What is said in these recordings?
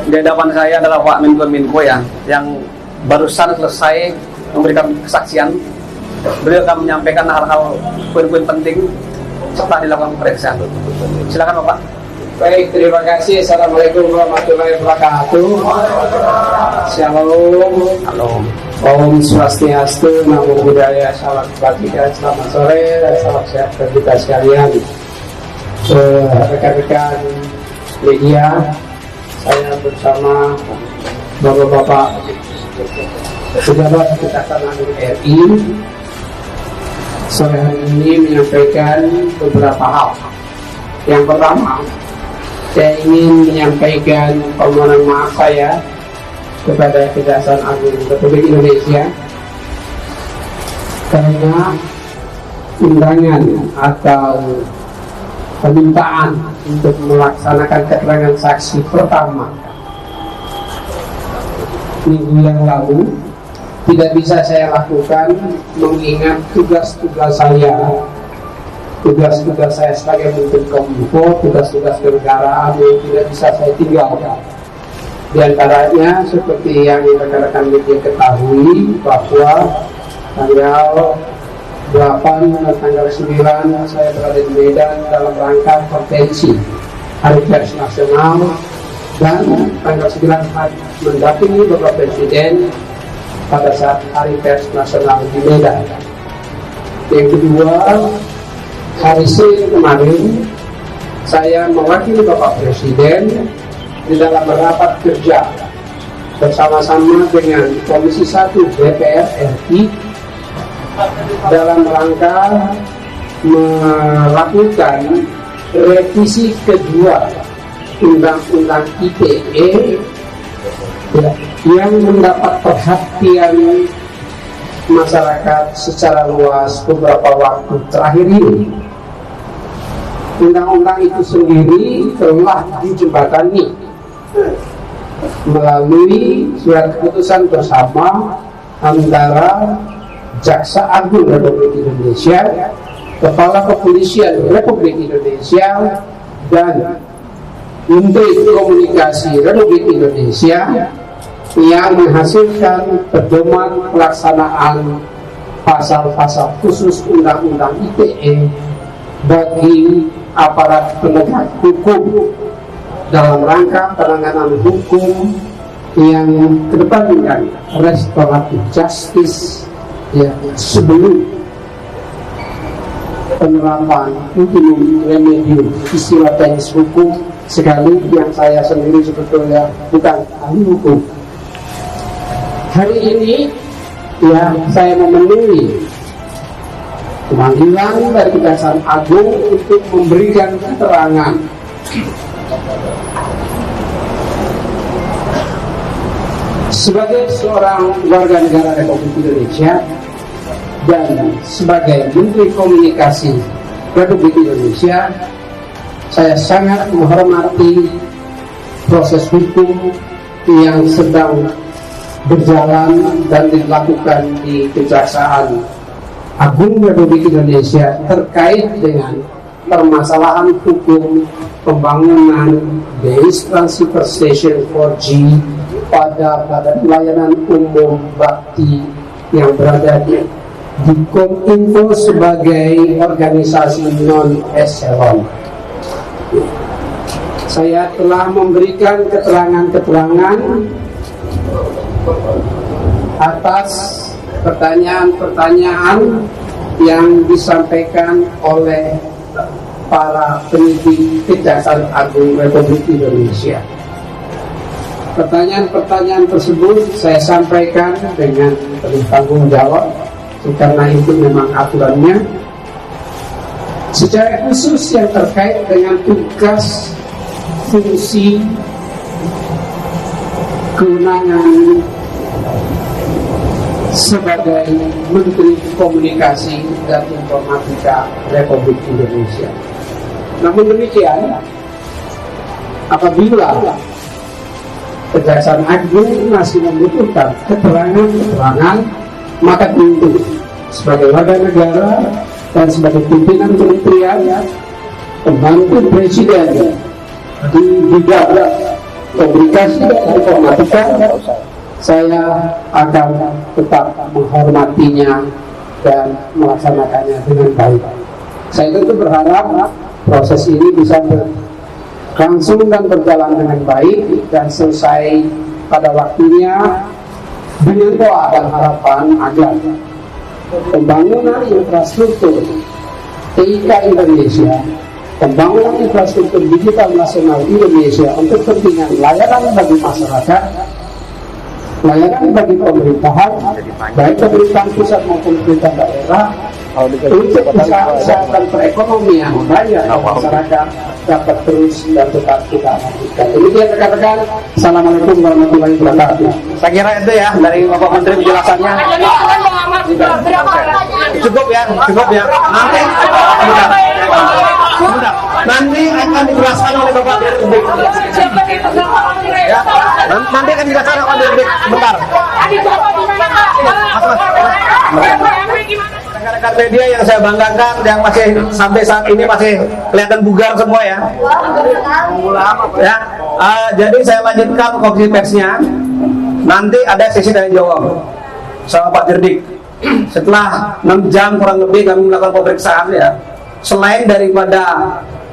Di hadapan saya adalah Pak Menko ya, yang barusan selesai memberikan kesaksian. Beliau akan menyampaikan hal-hal poin-poin penting setelah dilakukan pemeriksaan. Silakan Bapak. Baik, terima kasih. Assalamualaikum warahmatullahi wabarakatuh. Shalom. Halo. Om Swastiastu, Namo Buddhaya, salam kebajikan, selamat sore dan salam sehat bagi kita sekalian. Rekan-rekan media, saya bersama Bapak-Bapak pejabat Kejaksaan Agung RI sore hari ini menyampaikan beberapa hal. Yang pertama, saya ingin menyampaikan permohonan maaf saya kepada Kejaksaan Agung Republik Indonesia karena undangan atau permintaan untuk melaksanakan keterangan saksi pertama minggu yang lalu tidak bisa saya lakukan mengingat tugas-tugas saya sebagai Menteri Kominfo, tugas-tugas kenegaraan yang tidak bisa saya tinggalkan. Di antaranya seperti yang rekan-rekan media ketahui bahwa tanggal 8 dan tanggal 9 saya berada di Medan dalam rangka konvensi Hari Pers Nasional, dan tanggal 9 mendampingi Bapak Presiden pada saat Hari Pers Nasional di Medan. Yang kedua, hari Senin kemarin saya mewakili Bapak Presiden di dalam rapat kerja bersama-sama dengan Komisi 1 DPR RI dalam rangka melakukan revisi kedua Undang-Undang ITE yang mendapat perhatian masyarakat secara luas beberapa waktu terakhir ini. Undang-undang itu sendiri telah dijembatani melalui surat keputusan bersama antara Jaksa Agung Republik Indonesia, Kepala Kepolisian Republik Indonesia, dan Menteri Komunikasi Republik Indonesia yang menghasilkan pedoman pelaksanaan pasal-pasal khusus Undang-Undang ITE bagi aparat penegak hukum dalam rangka penanganan hukum yang kedepankan restoratif justice ya, sebelum penerapan ultimum remedium istilah teknis hukum, sekali yang saya sendiri sebetulnya bukan ahli hukum. Hari ini ya saya memenuhi pemanggilan dari Kejaksaan Agung untuk memberikan keterangan sebagai seorang warga negara Republik Indonesia dan sebagai Menteri Komunikasi Republik Indonesia. Saya sangat menghormati proses hukum yang sedang berjalan dan dilakukan di Kejaksaan Agung Republik Indonesia terkait dengan permasalahan hukum pembangunan base transceiver station 4G pada Badan Pelayanan Umum Bakti yang berada di Kominfo sebagai organisasi non-eselon. Saya telah memberikan keterangan-keterangan atas pertanyaan-pertanyaan yang disampaikan oleh para penyidik Kejaksaan Agung Republik Indonesia. Pertanyaan-pertanyaan tersebut saya sampaikan dengan penuh tanggung jawab karena itu memang aturannya. Secara khusus yang terkait dengan tugas, fungsi, kewenangan sebagai Menteri Komunikasi dan Informatika Republik Indonesia. Namun demikian, apabila Kejaksaan Agung masih membutuhkan keterangan, maka tentu sebagai warga negara dan sebagai pimpinan kementerian, pembantu presiden di bidang komunikasi dan informatika, saya akan tetap menghormatinya dan melaksanakannya dengan baik. Saya tentu berharap proses ini bisa berlangsung dan berjalan dengan baik dan selesai pada waktunya, dengan doa dan harapan agar pembangunan infrastruktur TIK Indonesia, pembangunan infrastruktur digital nasional Indonesia untuk kepentingan layanan bagi masyarakat, layanan bagi pemerintahan, baik pemerintahan pusat maupun pemerintah daerah, untuk usaha dan perekonomian rakyat dan masyarakat dapat terus dan tetap kita lanjutkan. Demikian rekan-rekan. Assalamualaikum warahmatullahi wabarakatuh. Saya kira itu ya dari Bapak Menteri penjelasannya. Cukup ya. Nanti nanti akan dijelaskan oleh Bapak Dirdik. Ya, nanti akan dijelaskan oleh Dirdik. Bentar. Rekan-rekan media yang saya banggakan, yang masih sampai saat ini masih kelihatan bugar semua ya. Ya, jadi saya lanjutkan konferensi persnya. Nanti ada sesi tanya jawab sama Pak Dirdik. Setelah 6 jam kurang lebih kami melakukan pemeriksaan ya. Selain daripada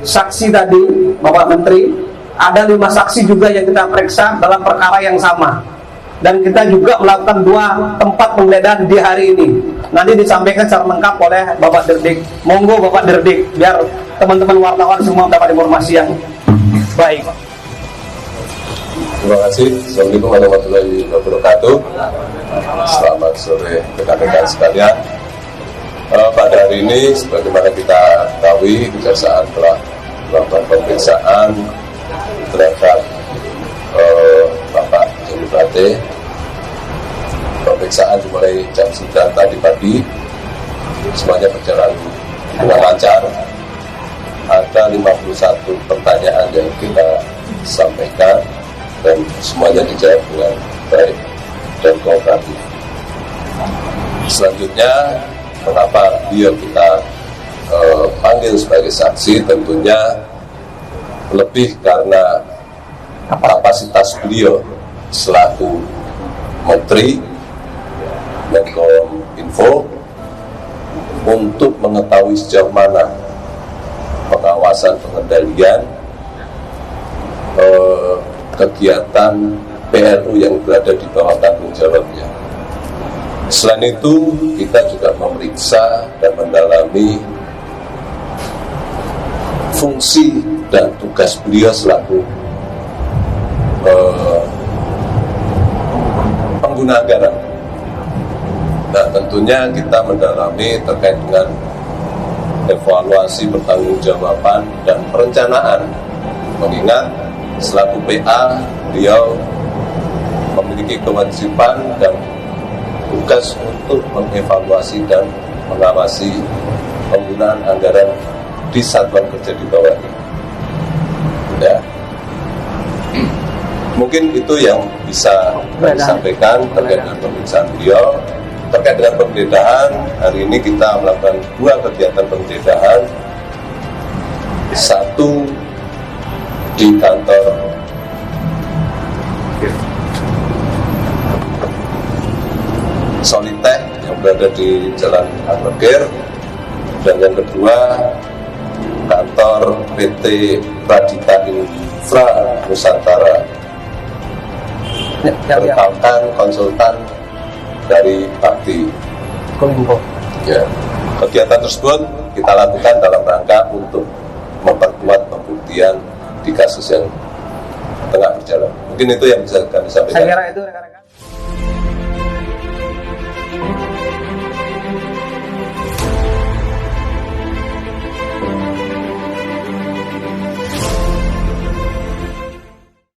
saksi tadi Bapak Menteri, ada 5 saksi juga yang kita periksa dalam perkara yang sama. Dan kita juga melakukan 2 tempat penggeledahan di hari ini. Nanti disampaikan secara lengkap oleh Bapak Dirdik. Monggo Bapak Dirdik, biar teman-teman wartawan semua dapat informasi yang baik. Terima kasih. Assalamualaikum warahmatullahi wabarakatuh. Selamat sore rekan-rekan sekalian. Pada hari ini, sebagaimana kita ketahui, Kejaksaan telah melakukan pemeriksaan terhadap Bapak Joni Plate. Pemeriksaan dimulai jam 9 tadi pagi. Semuanya berjalan dengan lancar. Ada 51 pertanyaan yang kita sampaikan dan semuanya dijawab dengan baik dan kooperatif. Selanjutnya, mengapa beliau kita panggil sebagai saksi? Tentunya lebih karena kapasitas beliau selaku Menteri Menkominfo untuk mengetahui sejauh mana pengawasan pengendalian kegiatan PLU yang berada di bawah tanggung jawabnya. Selain itu, kita juga memeriksa dan mendalami fungsi dan tugas beliau selaku pengguna anggaran. Nah, tentunya kita mendalami terkait dengan evaluasi pertanggungjawaban dan perencanaan. Mengingat selaku PA, beliau memiliki kewajiban dan tugas untuk mengevaluasi dan mengawasi penggunaan anggaran di satuan kerja di bawahnya. Ya. Mungkin itu yang bisa kami sampaikan terkait dengan pemeriksaan beliau. Terkait dengan penggeledahan, hari ini kita melakukan 2 kegiatan penggeledahan. 1 di kantor Soliteh yang berada di Jalan Agloger, dan yang kedua kantor PT Pradita Infra Nusantara, merupakan konsultan dari Bakti Kominfo. Ya, kegiatan tersebut kita lakukan dalam rangka untuk memperkuat pembuktian di kasus yang tengah berjalan. Mungkin itu yang bisa kami sampaikan. Saya kira itu rekan-rekan.